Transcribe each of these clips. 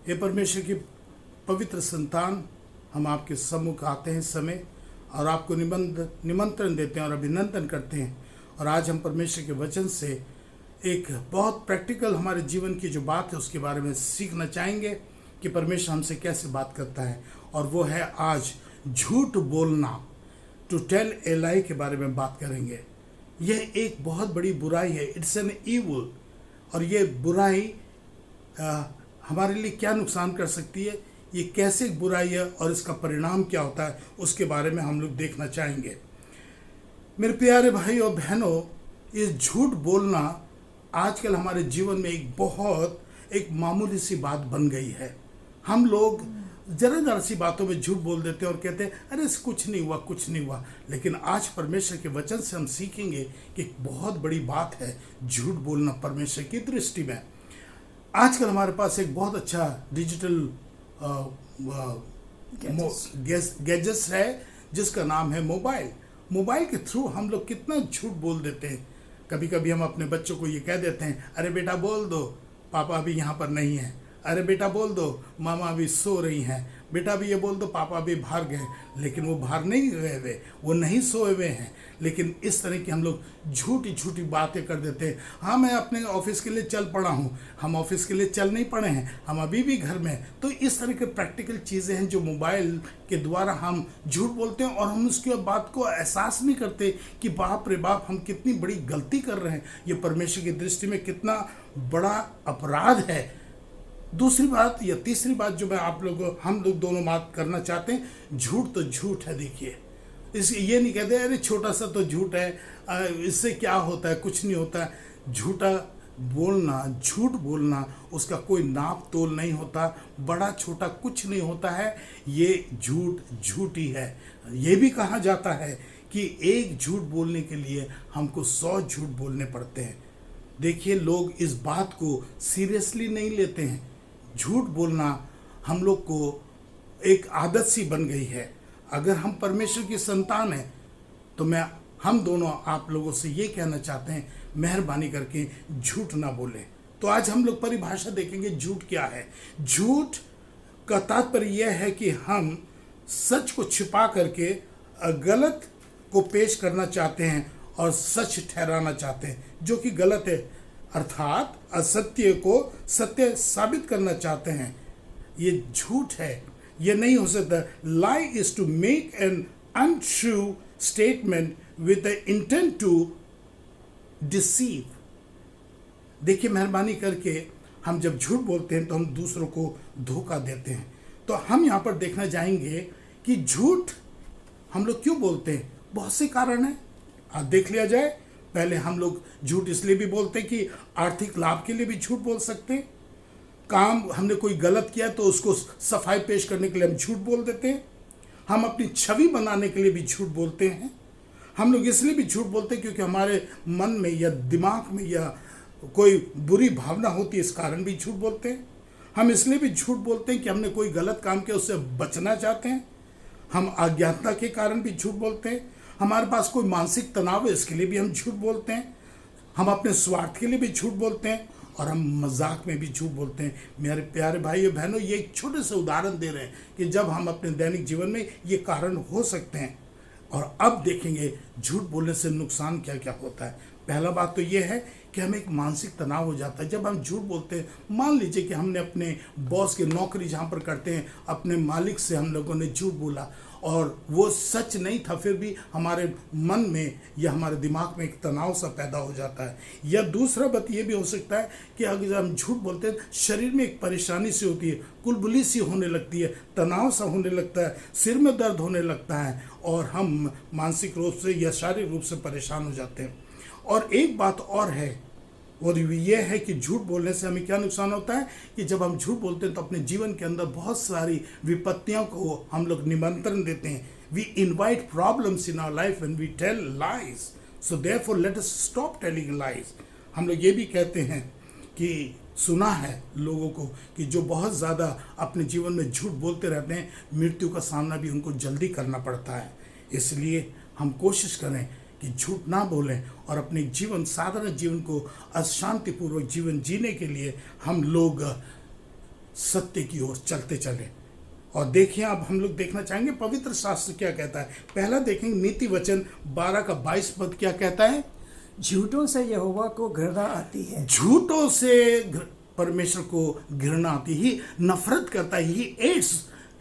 हे परमेश्वर की पवित्र संतान, हम आपके सम्मुख आते हैं इस समय और आपको निमंत्रण देते हैं और अभिनंदन करते हैं। और आज हम परमेश्वर के वचन से एक बहुत प्रैक्टिकल हमारे जीवन की जो बात है उसके बारे में सीखना चाहेंगे कि परमेश्वर हमसे कैसे बात करता है। और वो है आज झूठ बोलना, टू टेल ए लाई के बारे में बात करेंगे। यह एक बहुत बड़ी बुराई है, इट्स एन ईवल। और ये बुराई हमारे लिए क्या नुकसान कर सकती है, ये कैसे बुराई है और इसका परिणाम क्या होता है, उसके बारे में हम लोग देखना चाहेंगे। मेरे प्यारे भाई और बहनों, ये झूठ बोलना आजकल हमारे जीवन में एक मामूली सी बात बन गई है। हम लोग जरा सी बातों में झूठ बोल देते हैं और कहते हैं अरे कुछ नहीं हुआ, कुछ नहीं हुआ। लेकिन आज परमेश्वर के वचन से हम सीखेंगे कि बहुत बड़ी बात है झूठ बोलना परमेश्वर की दृष्टि में। आजकल हमारे पास एक बहुत अच्छा डिजिटल गैजेट्स है जिसका नाम है मोबाइल। मोबाइल के थ्रू हम लोग कितना झूठ बोल देते हैं। कभी कभी हम अपने बच्चों को ये कह देते हैं अरे बेटा बोल दो, पापा अभी यहाँ पर नहीं है। अरे बेटा बोल दो, मामा अभी सो रही हैं। बेटा भी ये बोल दो, पापा अभी बाहर गए। लेकिन वो बाहर नहीं गए हुए, वो नहीं सोए हुए हैं। लेकिन इस तरह की हम लोग झूठी बातें कर देते हैं। हाँ, मैं अपने ऑफिस के लिए चल पड़ा हूँ। हम ऑफिस के लिए चल नहीं पड़े हैं, हम अभी भी घर में हैं। तो इस तरह के प्रैक्टिकल चीज़ें हैं जो मोबाइल के द्वारा हम झूठ बोलते हैं और हम उसके बात को एहसास नहीं करते कि बाप रे बाप, हम कितनी बड़ी गलती कर रहे हैं। ये परमेश्वर की दृष्टि में कितना बड़ा अपराध है। दूसरी बात या तीसरी बात जो मैं हम लोग दोनों बात करना चाहते हैं, झूठ तो झूठ है। देखिए, ये नहीं कहते अरे छोटा सा तो झूठ है, इससे क्या होता है, कुछ नहीं होता है। झूठ बोलना उसका कोई नाप तोल नहीं होता, बड़ा छोटा कुछ नहीं होता है। ये झूठ ही है। ये भी कहा जाता है कि एक झूठ बोलने के लिए हमको 100 झूठ बोलने पड़ते हैं। देखिए, लोग इस बात को सीरियसली नहीं लेते हैं। झूठ बोलना हम लोग को एक आदत सी बन गई है। अगर हम परमेश्वर की संतान हैं तो हम दोनों आप लोगों से ये कहना चाहते हैं, मेहरबानी करके झूठ ना बोलें। तो आज हम लोग परिभाषा देखेंगे झूठ क्या है। झूठ का तात्पर्य यह है कि हम सच को छिपा करके गलत को पेश करना चाहते हैं और सच ठहराना चाहते हैं जो कि गलत है, अर्थात असत्य को सत्य साबित करना चाहते हैं। ये झूठ है, ये नहीं हो सकता। Lie is to make an untrue statement with the intent to deceive. देखिए, मेहरबानी करके हम जब झूठ बोलते हैं तो हम दूसरों को धोखा देते हैं। तो हम यहाँ पर देखना चाहेंगे कि झूठ हम लोग क्यों बोलते हैं। बहुत से कारण हैं, आज देख लिया जाए। पहले हम लोग झूठ इसलिए भी बोलते हैं कि आर्थिक लाभ के लिए भी झूठ बोल सकते हैं। काम हमने कोई गलत किया तो उसको सफाई पेश करने के लिए हम झूठ बोल देते हैं। हम अपनी छवि बनाने के लिए भी झूठ बोलते हैं। हम लोग इसलिए भी झूठ बोलते हैं क्योंकि हमारे मन में या दिमाग में या कोई बुरी भावना होती है, इस कारण भी झूठ बोलते हैं। हम इसलिए भी झूठ बोलते हैं कि हमने कोई गलत काम किया, उससे बचना चाहते हैं। हम अज्ञानता के कारण भी झूठ बोलते हैं। हमारे पास कोई मानसिक तनाव है, इसके लिए भी हम झूठ बोलते हैं। हम अपने स्वार्थ के लिए भी झूठ बोलते हैं और हम मजाक में भी झूठ बोलते हैं। मेरे प्यारे भाई और बहनों, ये एक छोटे से उदाहरण दे रहे हैं कि जब हम अपने दैनिक जीवन में ये कारण हो सकते हैं। और अब देखेंगे झूठ बोलने से नुकसान क्या क्या होता है। पहला बात तो ये है कि हमें एक मानसिक तनाव हो जाता है जब हम झूठ बोलते हैं। मान लीजिए कि हमने अपने बॉस की नौकरी जहाँ पर करते हैं, अपने मालिक से हम लोगों ने झूठ बोला और वो सच नहीं था, फिर भी हमारे मन में या हमारे दिमाग में एक तनाव सा पैदा हो जाता है। या दूसरा बात ये भी हो सकता है कि अगर हम झूठ बोलते हैं, शरीर में एक परेशानी सी होती है, कुलबुली सी होने लगती है, तनाव सा होने लगता है, सिर में दर्द होने लगता है और हम मानसिक रूप से या शारीरिक रूप से परेशान हो जाते हैं। और एक बात और है, और ये है कि झूठ बोलने से हमें क्या नुकसान होता है कि जब हम झूठ बोलते हैं तो अपने जीवन के अंदर बहुत सारी विपत्तियों को हम लोग निमंत्रण देते हैं। We invite problems in our life when we tell lies. So therefore let us stop telling lies. हम लोग ये भी कहते हैं कि सुना है लोगों को कि जो बहुत ज़्यादा अपने जीवन में झूठ बोलते रहते हैं, मृत्यु का सामना भी उनको जल्दी करना पड़ता है। इसलिए हम कोशिश करें कि झूठ ना बोलें और अपने जीवन, साधारण जीवन को अशांतिपूर्वक जीवन जीने के लिए हम लोग सत्य की ओर चलते चले। और देखिए, अब हम लोग देखना चाहेंगे पवित्र शास्त्र क्या कहता है। पहला देखेंगे नीति वचन 12 का 22 पद क्या कहता है। झूठों से यहोवा को घृणा आती है। झूठों से परमेश्वर को घृणा आती, ही नफरत करता है।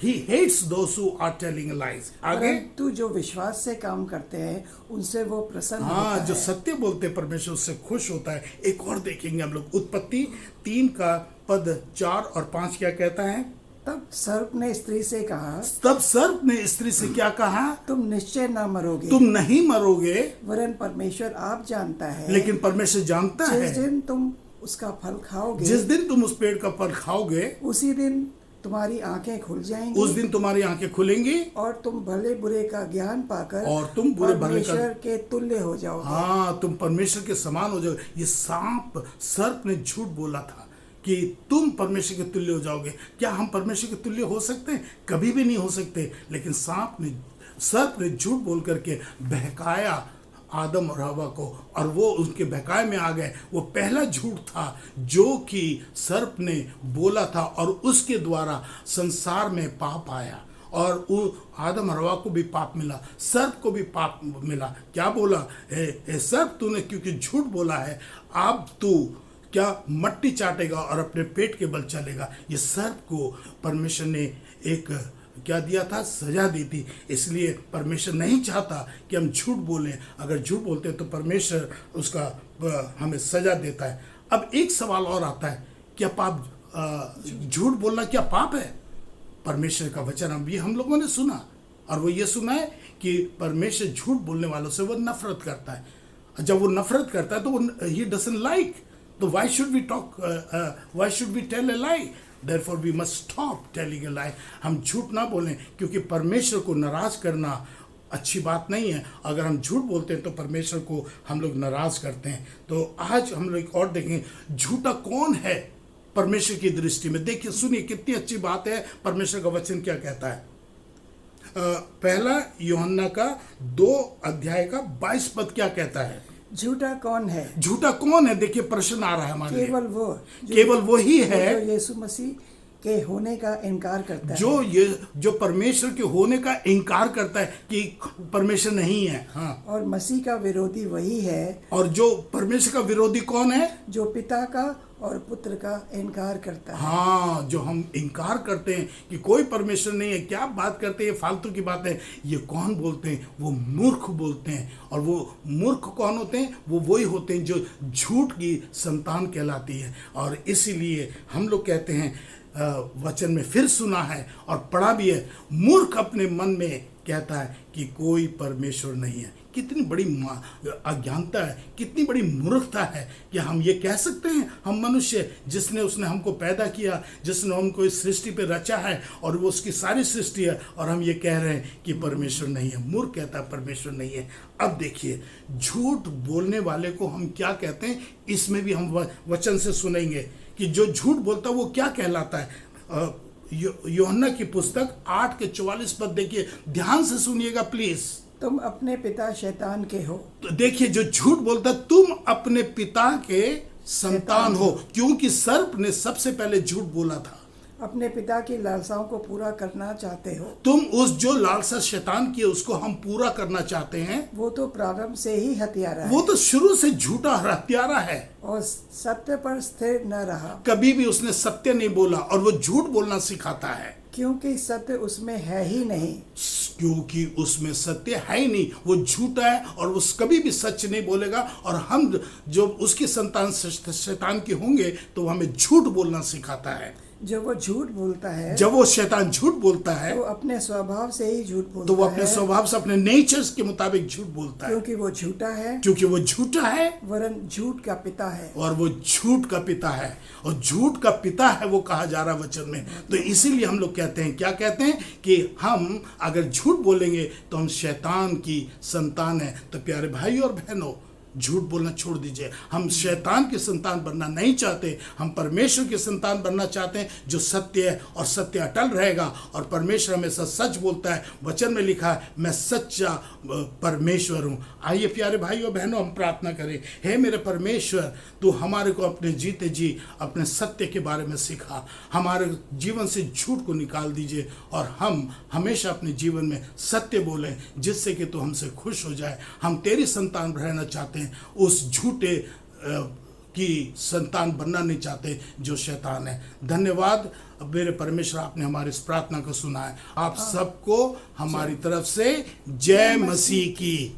He hates those who are telling lies. आगे, परंतु जो विश्वास से काम करते हैं उनसे वो प्रसन्न होता हाँ, जो है। सत्य बोलते हैं परमेश्वर उससे खुश होता है। एक और देखेंगे हम लोग, उत्पत्ति 3 का पद 4 और 5 क्या कहता है। तब सर्प ने स्त्री से कहा, तब सर्प ने स्त्री से क्या कहा। तुम निश्चय न मरोगे, तुम नहीं मरोगे, वरन परमेश्वर आप जानता है, लेकिन परमेश्वर जानता जिस है दिन तुम उसका फल खाओगे, जिस दिन तुम उस पेड़ का फल खाओगे उसी दिन तुम्हारी आंखें खुल जाएंगी, उस दिन तुम्हारी आंखें खुलेंगी और तुम भले बुरे का ज्ञान पाकर और तुम बुरे भले का, परमेश्वर के तुल्य हो जाओगे। हाँ, तुम परमेश्वर के समान हो जाओगे। ये सर्प ने झूठ बोला था कि तुम परमेश्वर के तुल्य हो जाओगे। क्या हम परमेश्वर के तुल्य हो सकते हैं? कभी भी नहीं हो सकते। लेकिन सर्प ने झूठ बोल करके बहकाया आदम और हवा को, और वो उनके बहकाए में आ गए। वो पहला झूठ था जो कि सर्प ने बोला था, और उसके द्वारा संसार में पाप आया, और आदम और हवा को भी पाप मिला, सर्प को भी पाप मिला। क्या बोला, हे सर्प, तूने क्योंकि झूठ बोला है, अब तू क्या मट्टी चाटेगा और अपने पेट के बल चलेगा। ये सर्प को परमेश्वर ने एक क्या दिया था, सजा दी थी। इसलिए परमेश्वर नहीं चाहता कि हम झूठ बोलें। अगर झूठ बोलते हैं तो परमेश्वर उसका हमें सजा देता है। अब एक सवाल और आता है, क्या पाप, झूठ बोलना क्या पाप है? परमेश्वर का वचन हम लोगों ने सुना, और वो ये सुना है कि परमेश्वर झूठ बोलने वालों से वो नफरत करता है। जब वो नफरत करता है तो वो ही डजंट लाइक, तो why should we talk, why should we tell a lie? Therefore we must stop telling a lie. हम झूठ ना बोलें, क्योंकि परमेश्वर को नाराज करना अच्छी बात नहीं है। अगर हम झूठ बोलते हैं तो परमेश्वर को हम लोग नाराज करते हैं। तो आज हम लोग और देखेंगे झूठा कौन है परमेश्वर की दृष्टि में। देखिए, सुनिए कितनी अच्छी बात है। परमेश्वर का वचन क्या कहता है। पहला यूहन्ना का 2 अध्याय का 22 पद क्या कहता है। झूठा कौन है? झूठा कौन है? देखिए, प्रश्न आ रहा है हमारे लिए। केवल वही है जो यीशु मसीह के होने का इनकार करता है, जो परमेश्वर के होने का इनकार करता है कि परमेश्वर नहीं है। हाँ, और मसीह का विरोधी वही है। और जो परमेश्वर का विरोधी कौन है? जो पिता का और पुत्र का इनकार करता है। हाँ, जो हम इनकार करते हैं कि कोई परमेश्वर नहीं है, क्या बात करते हैं, फालतू की बात है, ये कौन बोलते हैं? वो मूर्ख बोलते हैं। और वो मूर्ख कौन होते हैं? वो वही होते हैं जो झूठ की संतान कहलाती है। और इसीलिए हम लोग कहते हैं, वचन में फिर सुना है और पढ़ा भी है, मूर्ख अपने मन में कहता है कि कोई परमेश्वर नहीं है। कितनी बड़ी अज्ञानता है, कितनी बड़ी मूर्खता है कि हम ये कह सकते हैं। हम मनुष्य, उसने हमको पैदा किया, जिसने हमको इस सृष्टि पे रचा है, और वो उसकी सारी सृष्टि है, और हम ये कह रहे हैं कि परमेश्वर नहीं है। मूर्ख कहता है परमेश्वर नहीं है। अब देखिए, झूठ बोलने वाले को हम क्या कहते हैं, इसमें भी हम वचन से सुनेंगे कि जो झूठ बोलता है वो क्या कहलाता है। यूहन्ना की पुस्तक 8 के 44 पद देखिए, ध्यान से सुनिएगा प्लीज। तुम अपने पिता शैतान के हो। तो देखिए, जो झूठ बोलता, तुम अपने पिता के संतान हो, क्योंकि सर्प ने सबसे पहले झूठ बोला था। अपने पिता की लालसाओं को पूरा करना चाहते हो। तुम उस जो लालसा शैतान की है उसको हम पूरा करना चाहते हैं। वो तो प्रारंभ से ही हत्यारा है। वो तो शुरू से झूठा हत्यारा है और सत्य पर स्थिर न रहा। कभी भी उसने सत्य नहीं बोला, और वो झूठ बोलना सिखाता है, क्योंकि सत्य उसमें है ही नहीं। क्योंकि उसमें सत्य है ही नहीं, वो झूठा है, और वो कभी भी सच नहीं बोलेगा। और हम जो उसकी संतान शैतान के होंगे तो वो हमें झूठ बोलना सिखाता है। जब वो झूठ बोलता है, जब वो शैतान झूठ बोलता है, तो अपने स्वभाव से ही झूठ बोलता है। तो वो अपने स्वभाव से, अपने नेचर के मुताबिक झूठ बोलता है, क्योंकि वो झूठा है। क्योंकि वो झूठा है, वरन झूठ का पिता है। और वो झूठ का पिता है, और झूठ का पिता है वो कहा जा रहा वचन में। तो इसीलिए हम लोग कहते हैं, क्या कहते हैं कि हम अगर झूठ बोलेंगे तो हम शैतान की संतान है। तो प्यारे भाई और बहनों, झूठ बोलना छोड़ दीजिए। हम शैतान की संतान बनना नहीं चाहते, हम परमेश्वर की संतान बनना चाहते हैं जो सत्य है और सत्य अटल रहेगा। और परमेश्वर हमेशा सच बोलता है, वचन में लिखा है मैं सच्चा परमेश्वर हूँ। आइए प्यारे भाइयों बहनों, हम प्रार्थना करें। हे मेरे परमेश्वर, तू हमारे को अपने जीते जी अपने सत्य के बारे में सिखा, हमारे जीवन से झूठ को निकाल दीजिए और हम हमेशा अपने जीवन में सत्य बोलें, जिससे कि तू हमसे खुश हो जाए। हम तेरी संतान रहना चाहते हैं, उस झूठे की संतान बनना नहीं चाहते जो शैतान है। धन्यवाद मेरे परमेश्वर, आपने हमारी इस प्रार्थना को सुना है। आप सबको हमारी तरफ से जय मसीह की।